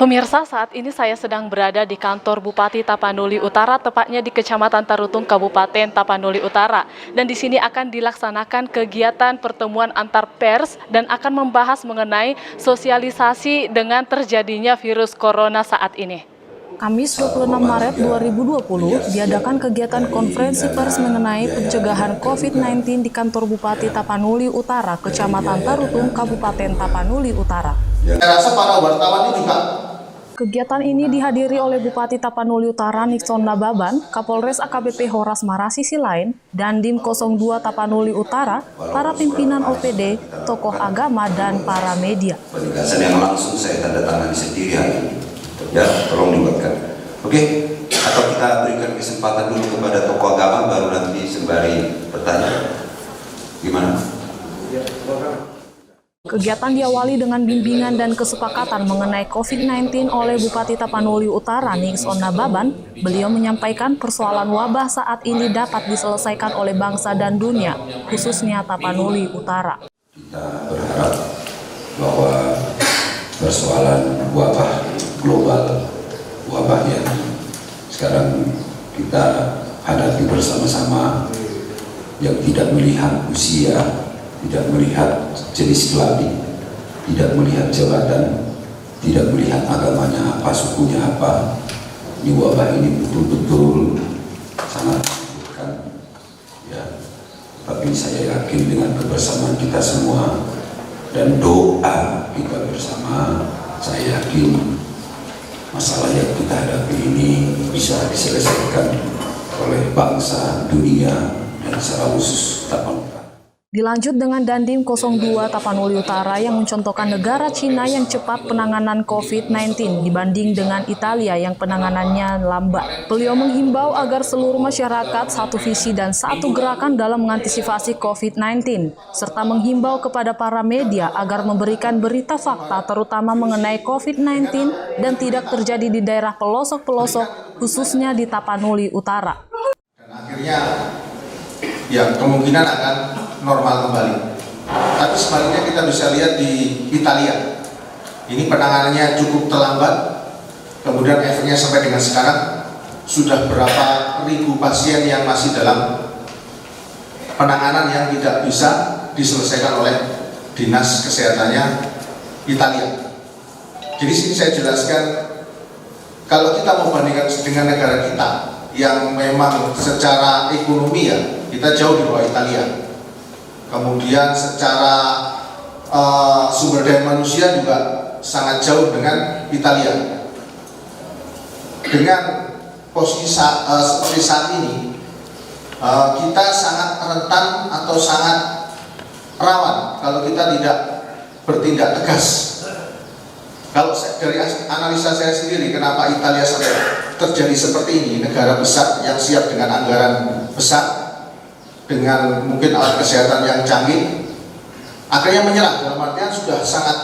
Pemirsa, saat ini saya sedang berada di kantor Bupati Tapanuli Utara, tepatnya di Kecamatan Tarutung, Kabupaten Tapanuli Utara. Dan di sini akan dilaksanakan kegiatan pertemuan antar pers dan akan membahas mengenai sosialisasi dengan terjadinya virus corona saat ini. Kamis 26 Maret 2020 diadakan kegiatan konferensi pers mengenai pencegahan COVID-19 di kantor Bupati Tapanuli Utara, Kecamatan Tarutung, Kabupaten Tapanuli Utara. Saya rasa para wartawan ini juga. Kegiatan ini dihadiri oleh Bupati Tapanuli Utara Nixon Nababan, Kapolres AKBP Horas Marasisi lain, Dandim 02 Tapanuli Utara, para pimpinan OPD, tokoh agama, dan para media. Penegasan yang langsung saya tanda tangani sendiri hari ini. Ya, tolong dibuatkan. Oke, atau kita berikan kesempatan dulu kepada tokoh agama, baru nanti sembari bertanya. Gimana? Kegiatan diawali dengan bimbingan dan kesepakatan mengenai COVID-19 oleh Bupati Tapanuli Utara Nixon Nababan. Beliau menyampaikan persoalan wabah saat ini dapat diselesaikan oleh bangsa dan dunia, khususnya Tapanuli Utara. Kita berharap bahwa persoalan wabah global, wabah yang sekarang kita hadapi bersama-sama, yang tidak melihat usia, tidak melihat jenis kelamin, tidak melihat jabatan, tidak melihat agamanya apa, sukunya apa. Ini wabah ini betul-betul sangat membutuhkan, ya. Tapi saya yakin dengan kebersamaan kita semua dan doa kita bersama, saya yakin masalah yang kita hadapi ini bisa diselesaikan oleh bangsa, dunia, dan secara khusus Tapanuli. Dilanjut dengan Dandim 02 Tapanuli Utara yang mencontohkan negara Cina yang cepat penanganan COVID-19 dibanding dengan Italia yang penanganannya lambat. Beliau menghimbau agar seluruh masyarakat satu visi dan satu gerakan dalam mengantisipasi COVID-19, serta menghimbau kepada para media agar memberikan berita fakta terutama mengenai COVID-19 dan tidak terjadi di daerah pelosok-pelosok, khususnya di Tapanuli Utara. Dan akhirnya ya kemungkinan akan normal kembali. Tapi sebaliknya kita bisa lihat di Italia. Ini penanganannya cukup terlambat. Kemudian efeknya sampai dengan sekarang sudah berapa ribu pasien yang masih dalam penanganan yang tidak bisa diselesaikan oleh dinas kesehatannya Italia. Jadi sini saya jelaskan, kalau kita membandingkan dengan negara kita yang memang secara ekonomi ya kita jauh di bawah Italia. Kemudian secara sumber daya manusia juga sangat jauh dengan Italia. Dengan posisi seperti saat ini, kita sangat rentan atau sangat rawan kalau kita tidak bertindak tegas. Kalau dari analisa saya sendiri, kenapa Italia sampai terjadi seperti ini, negara besar yang siap dengan anggaran besar, dengan mungkin alat kesehatan yang canggih, akhirnya menyerah. Dalam artian sudah sangat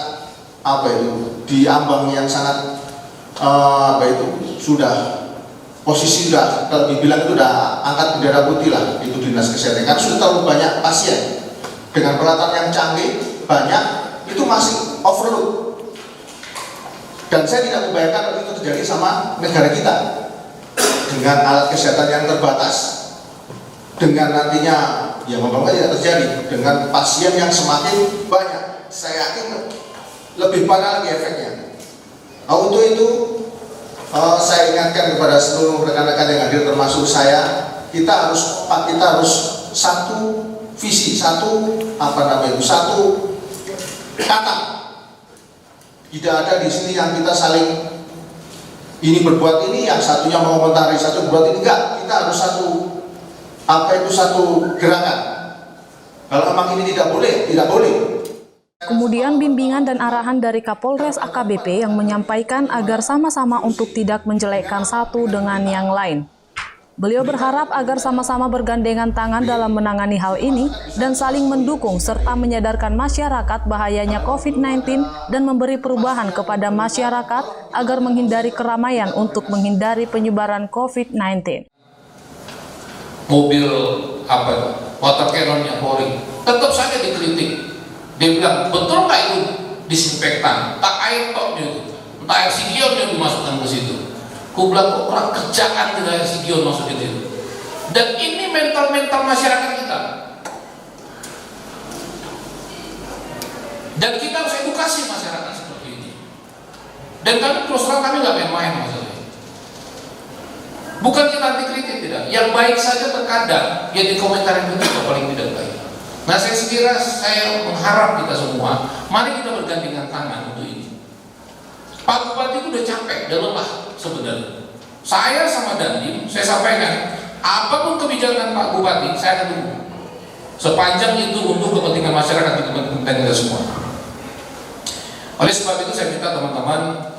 di ambang yang sangat sudah posisi sudah kalau dibilang itu sudah angkat bendera putih lah itu dinas kesehatan, karena sudah terlalu banyak pasien dengan peralatan yang canggih banyak, itu masih overload. Dan saya tidak membayangkan kalau itu terjadi sama negara kita dengan alat kesehatan yang terbatas, dengan nantinya ya moga-moga tidak terjadi dengan pasien yang semakin banyak. Saya yakin lebih parah lagi efeknya. Untuk itu saya ingatkan kepada seluruh rekan-rekan yang hadir termasuk saya, kita harus satu visi, satu kata. Tidak ada di sini yang kita saling ini berbuat ini, yang satunya mengomentari, satu berbuat ini, enggak. Kita harus satu gerakan. Kalau memang ini tidak boleh, tidak boleh. Kemudian bimbingan dan arahan dari Kapolres AKBP yang menyampaikan agar sama-sama untuk tidak menjelekkan satu dengan yang lain. Beliau berharap agar sama-sama bergandengan tangan dalam menangani hal ini dan saling mendukung serta menyadarkan masyarakat bahayanya COVID-19 dan memberi perubahan kepada masyarakat agar menghindari keramaian untuk menghindari penyebaran COVID-19. Mobil water cannonnya Polri tetap saja dikritik. Dia bilang, betul nggak itu disinfektan? Tak air kok gitu. entah Sigion yang dimasukkan ke situ. Aku bilang kok kurang kerjaan tidak Sigion masuk ke situ. Dan ini mental masyarakat kita. Dan kita harus edukasi masyarakat seperti ini. Dan kami terus terang kami nggak main-main masalahnya. Bukan kita anti kritik, tidak. Yang baik saja terkadang yang dikomentarin itu paling tidak baik. Nah saya mengharap kita semua, mari kita bergandengan tangan untuk ini. Pak Bupati itu udah capek, udah lelah sebenarnya. Saya sama Dandim, saya sampaikan, apapun kebijakan Pak Bupati, saya akan tunggu. Sepanjang itu untuk kepentingan masyarakat, kepentingan kita semua. Oleh sebab itu saya minta teman-teman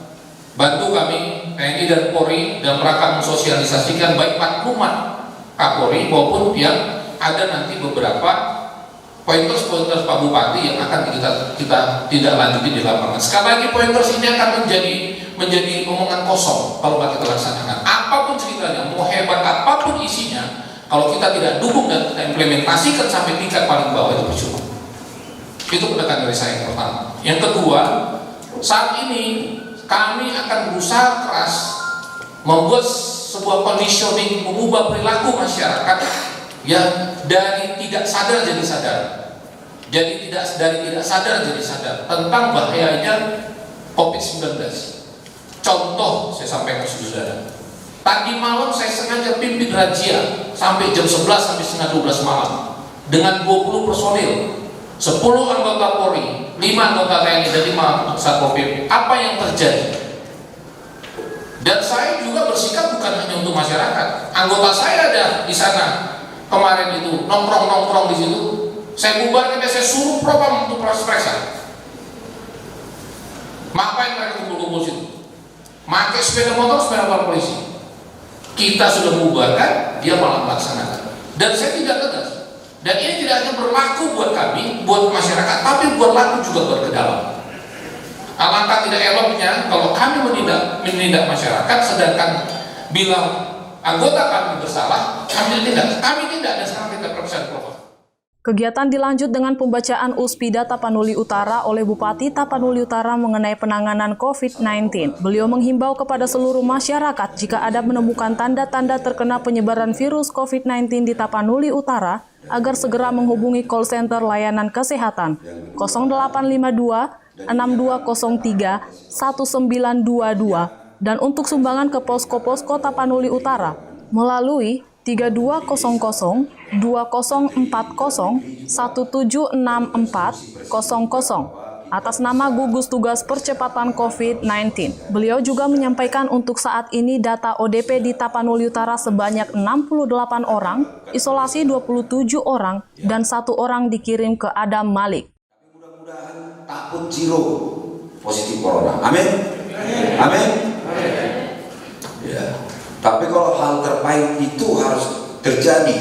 bantu kami TNI dan Polri dalam rangka mensosialisasikan baik maklumat Kapolri maupun yang ada nanti beberapa pointers Pak Bupati yang akan kita tidak lanjuti di lapangan. Sekali lagi pointers ini akan menjadi omongan kosong kalau kita laksanakan. Apapun ceritanya, mau hebat apapun isinya, kalau kita tidak dukung dan kita implementasikan sampai tingkat paling bawah itu percuma. Itu pendekatan dari saya yang pertama. Yang kedua, saat ini kami akan berusaha keras membuat sebuah conditioning, mengubah perilaku masyarakat yang dari tidak sadar jadi sadar. Dari tidak sadar jadi sadar tentang bahayanya COVID-19. Contoh saya sampaikan saudara. Tadi malam saya sengaja pimpin razia sampai jam 11 sampai setengah 12 malam dengan 20 personil. 10 anggota Polri, 5 anggota TNI dan 5 Satpol PP. Apa yang terjadi? Dan saya juga bersikap bukan hanya untuk masyarakat. Anggota saya ada di sana kemarin itu nongkrong di situ. Saya bubarkan, saya suruh propam untuk periksa. Ngapain mereka kumpul-kumpul situ? Pakai sepeda motor polisi. Kita sudah bubarkan, dia malah melaksanakan. Dan saya tidak tegas. Dan ini tidak hanya berlaku buat kami, buat masyarakat, tapi berlaku juga buat ke dalam. Alangkah tidak eloknya kalau kami menindak masyarakat, sedangkan bila anggota kami bersalah, kami tidak dan sekarang kita periksa propam. Kegiatan dilanjut dengan pembacaan Uspida Tapanuli Utara oleh Bupati Tapanuli Utara mengenai penanganan COVID-19. Beliau menghimbau kepada seluruh masyarakat jika ada menemukan tanda-tanda terkena penyebaran virus COVID-19 di Tapanuli Utara, agar segera menghubungi call center layanan kesehatan 0852 6203 1922 dan untuk sumbangan ke posko-posko Tapanuli Utara melalui 3200 2040 176400 atas nama gugus tugas percepatan COVID-19. Beliau juga menyampaikan untuk saat ini data ODP di Tapanuli Utara sebanyak 68 orang, isolasi 27 orang, dan 1 orang dikirim ke Adam Malik. Mudah-mudahan takut zero positif corona. Amin. Amin. Ya. Tapi kalau hal terbaik itu harus terjadi,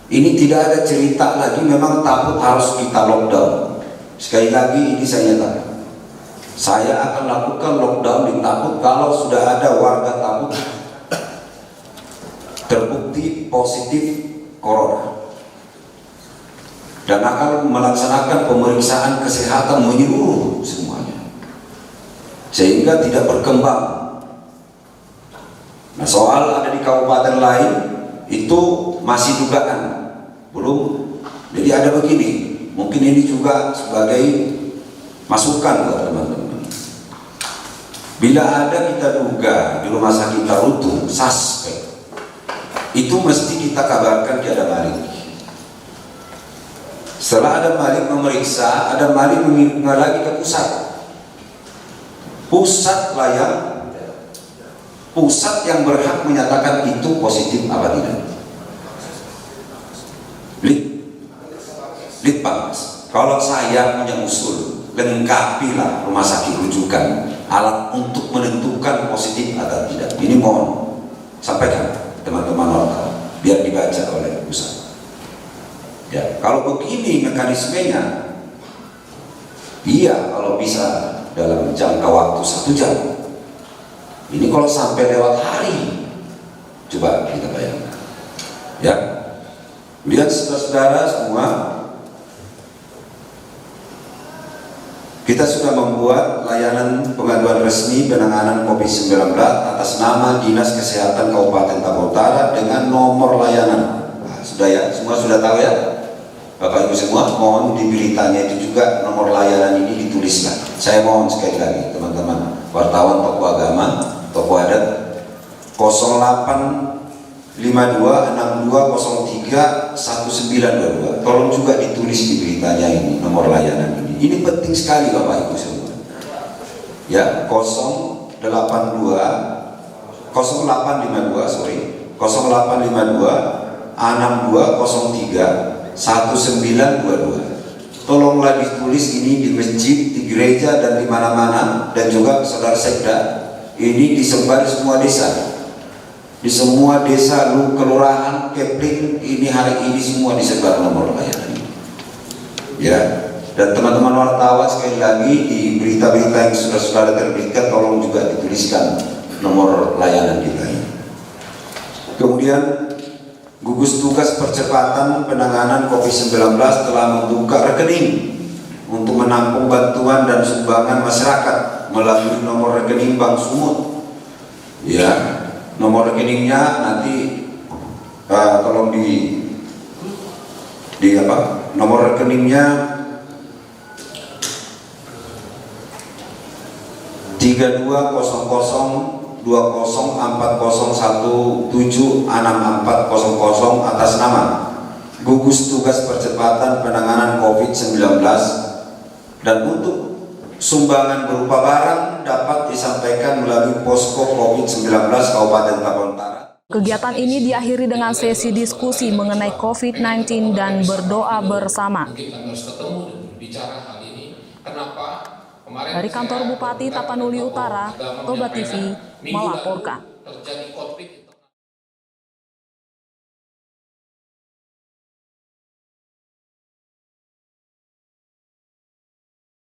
ini tidak ada cerita lagi memang takut harus kita lockdown. Sekali lagi ini saya nyatakan, saya akan lakukan lockdown di Taput kalau sudah ada warga Taput terbukti positif corona, dan akan melaksanakan pemeriksaan kesehatan menyeluruh semuanya sehingga tidak berkembang. Nah, soal ada di kabupaten lain itu masih dugaan, belum. Jadi ada begini, mungkin ini juga sebagai masukan buat teman-teman. Bila ada kita duga di rumah sakit Tarutung suspek, itu mesti kita kabarkan ke Adam Malik. Setelah Adam Malik memeriksa, Adam Malik mengirimkan lagi ke pusat. Pusat yang berhak menyatakan itu positif apa tidak. Litbang. Kalau saya punya usul, lengkapilah rumah sakit rujukan alat untuk menentukan positif atau tidak. Ini mohon sampaikan teman-teman wartawan biar dibaca oleh pusat. Ya, kalau begini mekanismenya, iya kalau bisa dalam jangka waktu 1 jam. Ini kalau sampai lewat hari, coba kita bayangkan. Ya, lihat saudara-saudara semua. Kita kita sudah membuat layanan pengaduan resmi penanganan COVID-19 atas nama Dinas Kesehatan Kabupaten Tabora Utara dengan nomor layanan. Nah, sudah ya, semua sudah tahu ya? Bapak Ibu semua, mohon di beritanya itu juga nomor layanan ini dituliskan. Saya mohon sekali lagi teman-teman wartawan, tokoh agama, tokoh adat 085262031922. Tolong juga ditulis di beritanya ini nomor layanan ini. Ini penting sekali Bapak Ibu semua. Ya, 0852 0852 6203 1922. Tolonglah ditulis ini di masjid, di gereja dan di mana-mana, dan juga saudara sekda ini disebar di semua desa. Di semua desa, kelurahan, kepling ini hari ini semua disebar nomor layanan ini. Ya, dan teman-teman wartawan sekali lagi di berita-berita yang sudah saudara terbitkan tolong juga dituliskan nomor layanan kita ini. Kemudian gugus tugas percepatan penanganan COVID-19 telah membuka rekening untuk menampung bantuan dan sumbangan masyarakat melalui nomor rekening Bank Sumut. Ya, nomor rekeningnya nanti tolong di apa? Nomor rekeningnya 32002040176400 atas nama Gugus Tugas Percepatan Penanganan COVID-19, dan untuk sumbangan berupa barang dapat disampaikan melalui posko COVID-19 Kabupaten Tabora Utara. Kegiatan ini diakhiri dengan sesi diskusi mengenai COVID-19 dan berdoa bersama. Mungkin harus ketemu dan berbicara hal ini. Kenapa? Kemarin Dari kantor Bupati Tapanuli Utara, Toba TV melaporkan. terjadi